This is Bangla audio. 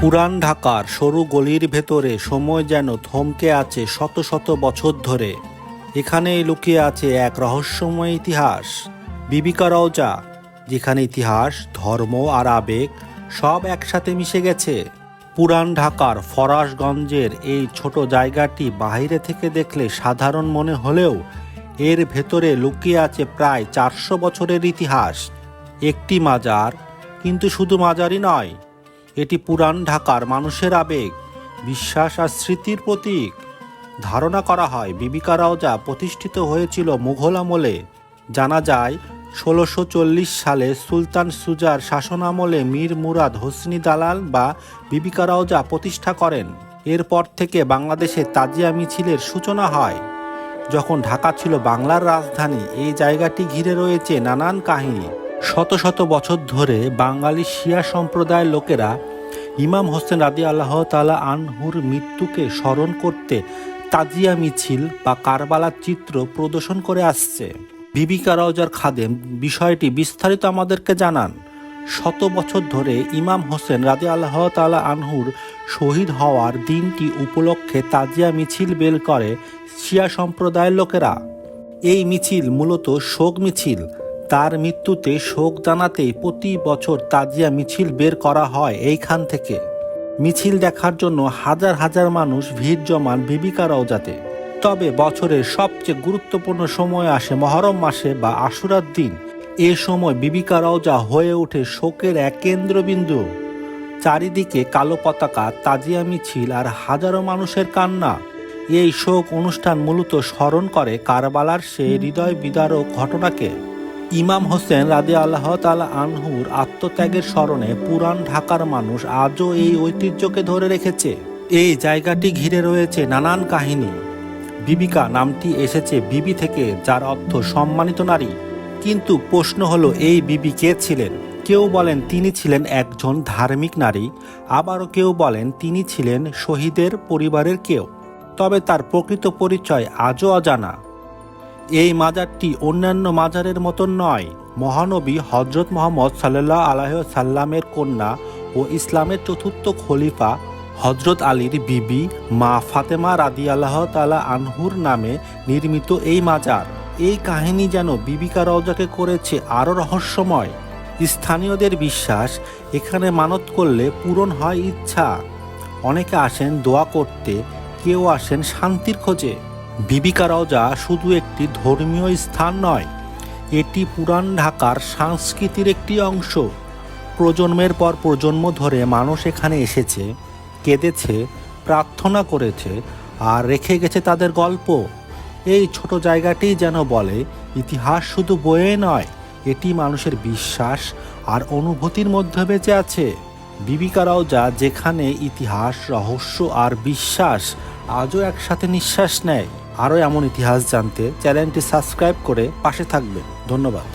পুরান ঢাকার সরু গলির ভেতরে সময় যেন থমকে আছে শত শত বছর ধরে। এখানেই লুকিয়ে আছে এক রহস্যময় ইতিহাস, বিবিকা রওজা, যেখানে ইতিহাস, ধর্ম আর আবেগ সব একসাথে মিশে গেছে। পুরান ঢাকার ফরাশগঞ্জের এই ছোট জায়গাটি বাইরে থেকে দেখলে সাধারণ মনে হলেও এর ভেতরে লুকিয়ে আছে প্রায় 400 বছরের ইতিহাস। একটি মাজার, কিন্তু শুধু মাজারই নয়, এটি পুরান ঢাকার মানুষের আবেগ, বিশ্বাস আর স্মৃতির প্রতীক। ধারণা করা হয় বিবিকা রওজা প্রতিষ্ঠিত হয়েছিল মুঘল আমলে। জানা যায় 1640 সালে সুলতান সুজার শাসনামলে মীর মুরাদ হোসনি দালাল বা বিবিকা রওজা প্রতিষ্ঠা করেন। এরপর থেকে বাংলাদেশে তাজিয়া মিছিলের সূচনা হয়। যখন ঢাকা ছিল বাংলার রাজধানী, এই জায়গাটি ঘিরে রয়েছে নানান কাহিনী। শত শত বছর ধরে বাঙালি শিয়া সম্প্রদায়ের লোকেরা ইমাম হোসেন রাদিয়াল্লাহু তাআলা আনহুর মৃত্যুকে স্মরণ করতে তাজিয়া মিছিল বা কারবালার চিত্র প্রদর্শন করে আসছে। বিবিকা রওজার খাদেম বিষয়টি বিস্তারিত আমাদেরকে জানান। শত বছর ধরে ইমাম হোসেন রাদিয়াল্লাহু তাআলা আনহুর শহীদ হওয়ার দিনটি উপলক্ষে তাজিয়া মিছিল বের করে শিয়া সম্প্রদায়ের লোকেরা। এই মিছিল মূলত শোক মিছিল। তার মৃত্যুতে শোক জানাতেই প্রতি বছর তাজিয়া মিছিল বের করা হয় এইখান থেকে। মিছিল দেখার জন্য হাজার হাজার মানুষ ভিড় জমান বিবিকা রওজাতে। তবে বছরের সবচেয়ে গুরুত্বপূর্ণ সময় আসে মহরম মাসে বা আশুরার দিন। এ সময় বিবিকা রওজা হয়ে ওঠে শোকের এক কেন্দ্রবিন্দু। চারিদিকে কালো পতাকা, তাজিয়া মিছিল আর হাজারো মানুষের কান্না। এই শোক অনুষ্ঠান মূলত স্মরণ করে কারবালার সে হৃদয় বিদারক ঘটনাকে। ইমাম হোসেন রাদিয়াল্লাহু তাআলা আনহুর আত্মত্যাগের স্মরণে পুরান ঢাকার মানুষ আজও এই ঐতিহ্যকে ধরে রেখেছে। এই জায়গাটি ঘিরে রয়েছে নানান কাহিনী। বিবিকা নামটি এসেছে বিবি থেকে, যার অর্থ সম্মানিত নারী। কিন্তু প্রশ্ন হলো, এই বিবি কে ছিলেন? কেউ বলেন তিনি ছিলেন একজন ধার্মিক নারী, আবারও কেউ বলেন তিনি ছিলেন শহীদের পরিবারের কেউ। তবে তার প্রকৃত পরিচয় আজও অজানা। এই মাজারটি অন্যান্য মাজারের মতন নয়। মহানবী হযরত মুহাম্মদ সাল্লাল্লাহু আলাইহি ওয়াসাল্লামের কন্যা ও ইসলামের চতুর্থ খলিফা হযরত আলীর বিবি মা ফাতেমা রাদিয়াল্লাহু তাআলা আনহুর নামে নির্মিত এই মাজার। এই কাহিনী যেন বিবিকা রওজাকে করেছে আরও রহস্যময়। স্থানীয়দের বিশ্বাস, এখানে মানত করলে পূরণ হয় ইচ্ছা। অনেকে আসেন দোয়া করতে, কেউ আসেন শান্তির খোঁজে। বিবিকা রওজা শুধু একটি ধর্মীয় স্থান নয়, এটি পুরান ঢাকার সংস্কৃতির একটি অংশ। প্রজন্মের পর প্রজন্ম ধরে মানুষ এখানে এসেছে, কেঁদেছে, প্রার্থনা করেছে আর রেখে গেছে তাদের গল্প। এই ছোট জায়গাটি যেন বলে, ইতিহাস শুধু বইয়ে নয়, এটি মানুষের বিশ্বাস আর অনুভূতির মধ্যে বেঁচে আছে। বিবিকা রওজা যেখানে ইতিহাস, রহস্য আর বিশ্বাস আজও একসাথে নিঃশ্বাস নেয়। আরও এমন ইতিহাস জানতে চ্যানেলটি সাবস্ক্রাইব করে পাশে থাকবেন। ধন্যবাদ।